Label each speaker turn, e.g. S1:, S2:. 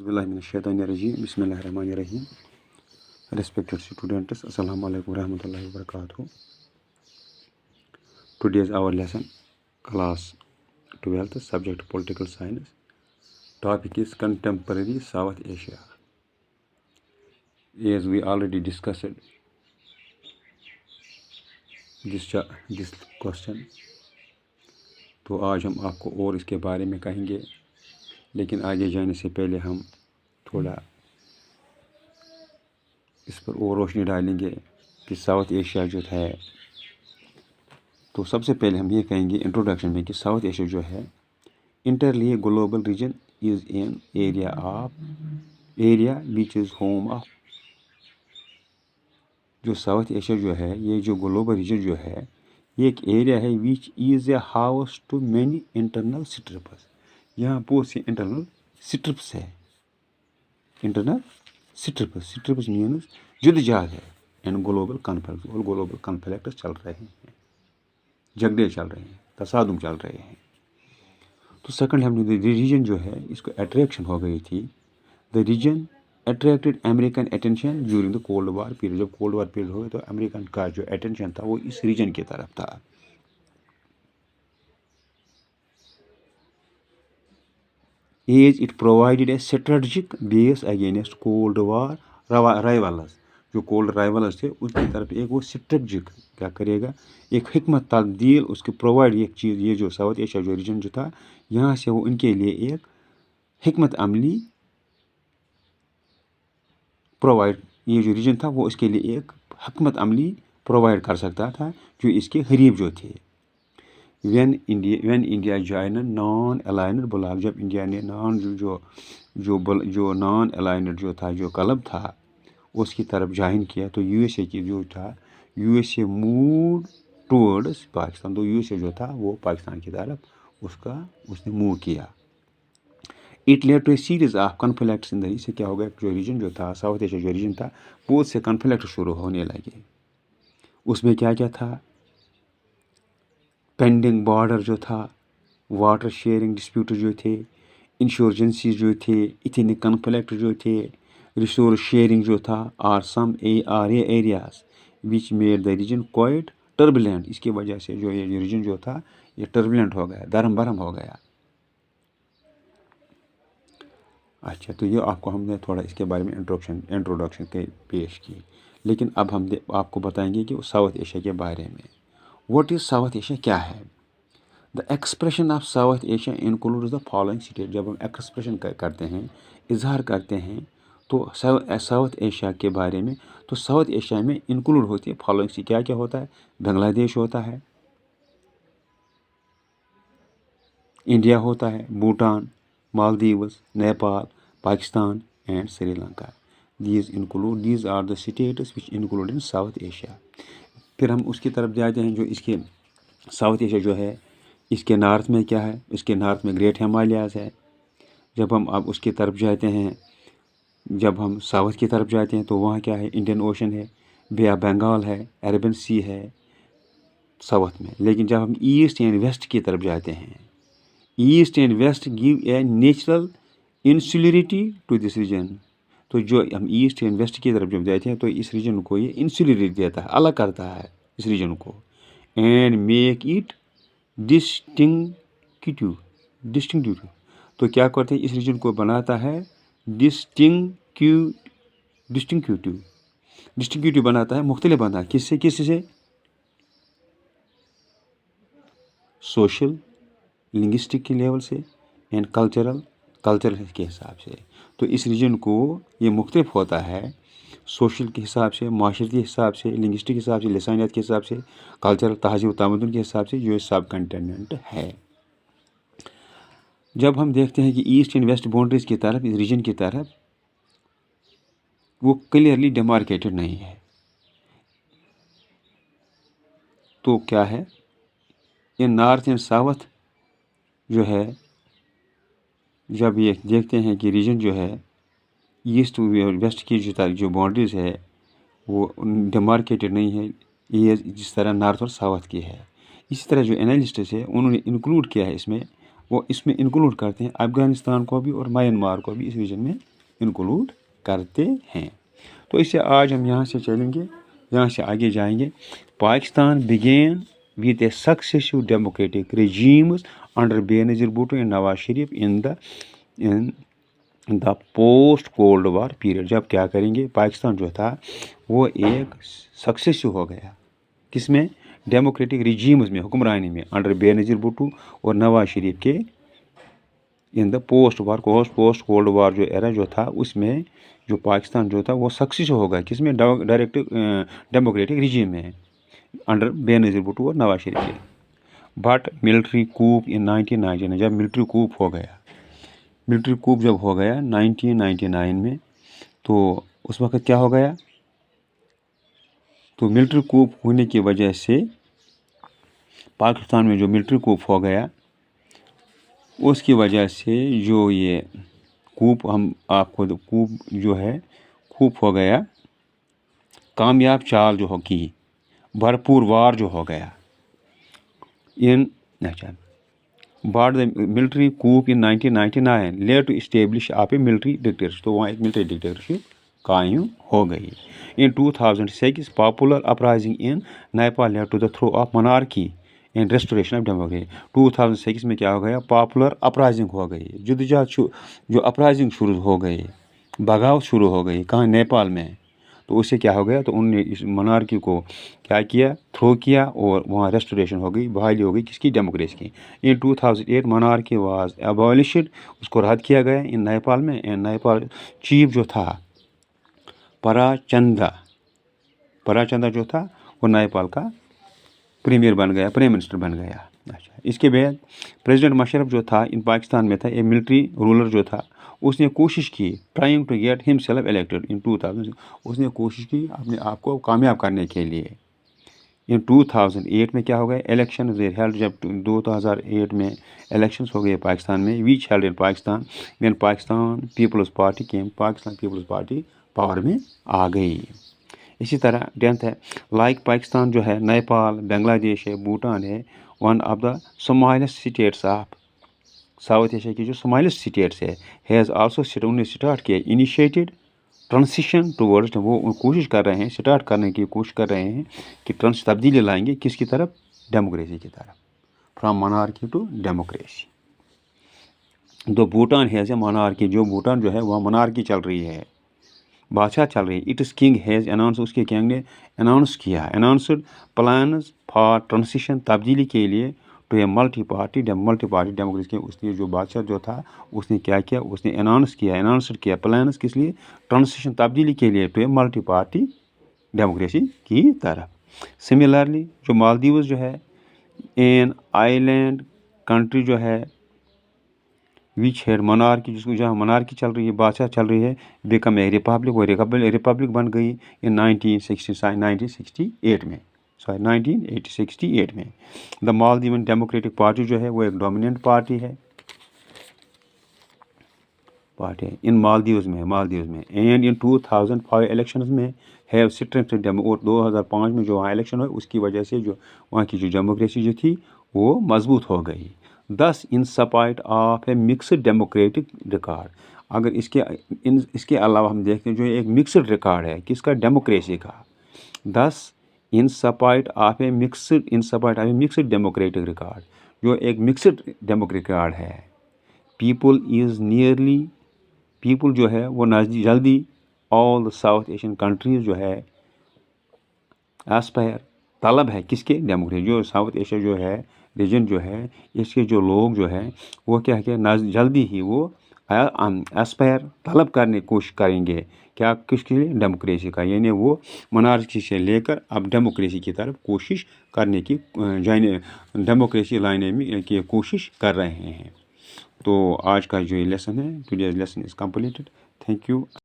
S1: Auzubillahiminash-shaytanir-rajim. Bismillahir-rahmanir-rahim. Respected students, Assalamu alaikum warahmatullahi wabarakatuh. Today is our lesson, class 12th, subject political science. Topic is contemporary South Asia. As we already discussed this question, तो आज हम आपको और इसके बारे में कहेंगे, लेकिन आगे जाने से पहले हम थोड़ा इस पर और रोशनी डालेंगे कि साउथ एशिया जो है, तो सबसे पहले हम ये कहेंगे इंट्रोडक्शन में कि साउथ एशिया जो है entirely global region is an area which is home of, जो साउथ एशिया जो है, ये जो ग्लोबल रीजन जो है, ये एक एरिया है which is a house to many internal strips. यहाँ बहुत सी इंटरनल स्ट्रिप्स है. इंटरनल स्ट्रिप्स मीन्स जुद्दजात है एंड ग्लोबल कॉन्फ्लिक्ट, और ग्लोबल कॉन्फ्लिक्ट चल रहे हैं, झगड़े चल रहे हैं, तसादुम चल रहे हैं. तो सेकंड हमने रीजन जो है इसको अट्रैक्शन हो गई थी. The region attracted American attention during the cold war period. जब कोल्ड वार पीरियड हो गया तो अमेरिकन का जो अटेंशन था वो इस रीजन की तरफ था. As it provided a strategic base against cold war rivals. जो कोल्ड राइवल्स थे उसकी तरफ एक वो स्ट्रेटजिक क्या करेगा, एक हिकमत तब्दील उसके प्रोवाइड एक चीज़. ये जो साउथ एशिया जो रीजन जो था, यहाँ से वो उनके लिए एक हिकमत अमली प्रोवाइड, ये जो रीजन था वो उसके लिए एक हिकमत अमली प्रोवाइड कर सकता था जो इसके गरीब जो थे. when India joined non-aligned bloc, जब इंडिया ने जो नॉन अलाइनड जो था, जो क्लब था, उसकी तरफ ज्वाइन किया, तो यूएसए की जो था, यूएसए मूव टूवर्ड्स पाकिस्तान. तो यूएसए जो था वो पाकिस्तान की तरफ उसने मूव किया. It led to a series of conflicts in the, इससे क्या हो गया, जो रीजन जो था साउथ एशिया जो रीजन था, बहुत से कॉन्फ्लिक्ट शुरू होने लगे. उसमें क्या क्या था, पेंडिंग बॉर्डर जो था, वाटर शेयरिंग डिस्प्यूट जो थे, इंश्योरेंसी जो थे, इथनिक कॉन्फ्लिक्ट जो थे, रिसोर्स शेयरिंग जो था, are some areas which made the region quite turbulent. इसकी वजह से जो ये रीजन जो था ये टर्बुलेंट हो गया, दरम बरम हो गया. अच्छा, तो ये हमने थोड़ा इसके बारे में इंट्रोडक्शन के पेश की. लेकिन अब हम आपको बताएंगे कि साउथ एशिया के बारे में. व्हाट इज़ साउथ एशिया क्या है. The expression of south Asia includes the following state. जब हम एक्सप्रेशन करते हैं, इजहार करते हैं, तो साउथ एशिया के बारे में, तो साउथ एशिया में इंक्लूड होती है फॉलोइंग स्टेट. क्या क्या होता है, बांग्लादेश होता है, इंडिया होता है, Bhutan, Maldives, Nepal, Pakistan and Sri Lanka. these are the states which include in south Asia. फिर हम उसकी तरफ जाते हैं, जो इसके साउथ एशिया जो है, इसके नॉर्थ में क्या है, इसके नॉर्थ में ग्रेट हिमालयाज है. जब हम अब उसकी तरफ जाते हैं, जब हम साउथ की तरफ जाते हैं, तो वहाँ क्या है, इंडियन ओशन है, बे ऑफ बंगाल है, अरेबियन सी है साउथ में. लेकिन जब हम ईस्ट एंड वेस्ट की तरफ जाते हैं, east and west give a natural insularity to this region. तो जो हम ईस्ट एंड वेस्ट की तरफ जब जाते हैं, तो इस रीजन को ये इंसुलरिटी देता है, अलग करता है इस रीजन को, एंड मेक इट डिस्टिंक्टिव. तो क्या करते हैं, इस रीजन को बनाता है डिस्टिंक्टिव बनाता है, मुख्तलिफ बनाता है. किससे सोशल लिंग्विस्टिक के लेवल से एंड कल्चरल के हिसाब से. तो इस रीजन को ये मुख्तलिफ होता है सोशल के हिसाब से, माशरती के हिसाब से, लिंग्विस्टिक के हिसाब से, लिसानियत के हिसाब से, कल्चरल तहज़ीब तमद्दुन के हिसाब से, जो सब कंटिनेंट है. जब हम देखते हैं कि ईस्ट एंड वेस्ट बाउंड्रीज की तरफ, इस रीजन की तरफ, वो क्लियरली डिमार्केटेड नहीं है. तो क्या है, ये नॉर्थ एंड साउथ जो है, जब ये देखते हैं कि रीजन जो है ईस्ट और वेस्ट की जो बाउंड्रीज है वो डिमार्केटेड नहीं है, ये जिस तरह नॉर्थ और साउथ की है. इसी तरह जो एनालिस्ट है उन्होंने इंक्लूड किया है इसमें, वो इसमें इंक्लूड करते हैं अफगानिस्तान को भी और म्यांमार को भी इस रीजन में इंक्लूड करते हैं। तो इससे आज हम यहाँ से चलेंगे, यहाँ से आगे जाएंगे। Pakistan began with a successive democratic regimes under Benazir Bhutto and Nawaz Sharif in the post Cold War period। जब क्या करेंगे, पाकिस्तान जो था वो एक सक्सेसिव हो गया, किसमें, डेमोक्रेटिक रिजीम्स में, हुक्मरानी में, अंडर बेनज़ीर भुट्टो और नवाज शरीफ के in the post cold war जो एरा जो था, उसमें जो पाकिस्तान जो था वो सक्सेस हो गया, किसमें, डायरेक्ट डेमोक्रेटिक रिजीम में, अंडर बेनज़ीर भुट्टो और नवाज शरीफ के। बट मिलिट्री कूप इन 1999, जब मिलिट्री कूप हो गया, मिलिट्री कूप जब हो गया 1999 में, तो उस वक्त क्या हो गया, तो मिलिट्री कूप होने की वजह से पाकिस्तान में जो मिलिट्री कूप हो गया, उसकी वजह से जो ये कूप, हम आपको कूप जो है, कूप हो गया, कामयाब चाल जो हो की, भरपूर वार जो हो गया in but the military coup in 1999 led to establish आप ए मिलिट्री डिक्टेटरशिप। तो वहाँ एक मिलिट्री डिक्टेटरशिप कायम हो गई। In 2006 popular uprising in Nepal led to the throw of monarchy and restoration of democracy. 2006 में क्या हो गया, पॉपुलर अपराइजिंग हो गई, जद्दोजहद जो अपराइजिंग शुरू हो गई, बगावत शुरू हो गई, कहाँ, नेपाल में। तो उससे क्या हो गया, तो उनने इस मोनार्की को क्या किया, थ्रो किया, और वहाँ रेस्टोरेशन हो गई, बहाली हो गई, किसकी, डेमोक्रेसी की। इन 2008 मोनार्की वाज एबॉलिश्ड, उसको रद्द किया गया इन नेपाल में। एंड नेपाल चीफ जो था पराचंदा जो था, वो नेपाल का प्रीमियर बन गया, प्राइम मिनिस्टर बन गया। अच्छा, इसके बाद प्रेसिडेंट मुशर्रफ जो था इन पाकिस्तान में था, एक मिलिट्री रूलर जो था, उसने कोशिश की, trying to get himself elected in 2000, उसने कोशिश की अपने आप को कामयाब करने के लिए। इन 2008 में क्या हो गया, इलेक्शन हेल्ड, जब 2008 में इलेक्शंस हो गए पाकिस्तान में, which held in Pakistan when Pakistan People's Party came, Pakistan People's Party power में आ गई। इसी तरह 10th है, लाइक पाकिस्तान जो है, नेपाल, बांग्लादेश है, भूटान है, one of the smallest states of south Asia की जो स्मॉलेस्ट स्टेट्स है, हैज़ आल्सो उन्होंने स्टार्ट किया, इनिशिएटेड ट्रांसिशन टूवर्ड्स, वो कोशिश कर रहे हैं, स्टार्ट करने की कोशिश कर रहे हैं कि तब्दीली लाएंगे, किसकी तरफ, डेमोक्रेसी की तरफ, फ्रॉम मोनार्की टू डेमोक्रेसी। तो भूटान हैज़ ए मोनार्की, जो भूटान जो है वहाँ मोनार्की चल रही है, बादशाह चल रही है। इट्स किंग हैज़ अनाउंस, उसके किंग ने अनाउंस किया, अनाउंसड प्लान्स फॉर ट्रांसिशन, तब्दीली के लिए, to a multi party democracy के। उसने जो बादशाह जो था, उसने क्या किया, उसने अनाउंस किया प्लान्स, किस लिए, ट्रांसिशन, तब्दीली के लिए, to a multi party democracy की तरफ। सिमिलरली जो मालदीव्स जो है, एन आइलैंड कंट्री जो है, विच है मोनार्की, जिसको जहाँ मोनार्की चल रही है, बादशाह चल रही है, बिकम ए रिपब्लिक, वो रिपब्लिक बन गई इन 1968 में, 1968 में। द मालदीवन डेमोक्रेटिक पार्टी जो है वो एक डोमिनेंट पार्टी है इन मालदीव्स में। एंड इन 2005 इलेक्शंस में हैव स्ट्रेंथेंड, और 2005 में जो वहाँ इलेक्शन हुआ, उसकी वजह से जो वहाँ की जो डेमोक्रेसी जो थी वो मजबूत हो गई। दस in spite of A mixed democratic record, अगर इसके अलावा हम देखते हैं जो एक मिक्सड रिकॉर्ड है, किसका, डेमोक्रेसी का। दस in spite of A mixed democratic record, जो एक मिक्सड डेमोक्रेटिक रिकॉर्ड है, पीपल जो है वो जल्दी all the south Asian countries जो है एस्पायर, तलब है, किसके, डेमोक्रेसी। जो साउथ एशिया जो है रीजन जो है, इसके जो लोग जो है वो क्या है, जल्दी ही वो एस्पायर, तलब करने की कोशिश करेंगे, क्या, किसके लिए, डेमोक्रेसी का। यानी वो मोनार्की से लेकर अब डेमोक्रेसी की तरफ कोशिश करने की, डेमोक्रेसी लाने में की कोशिश कर रहे हैं। तो आज का जो लेसन है, today's lesson is completed. Thank you.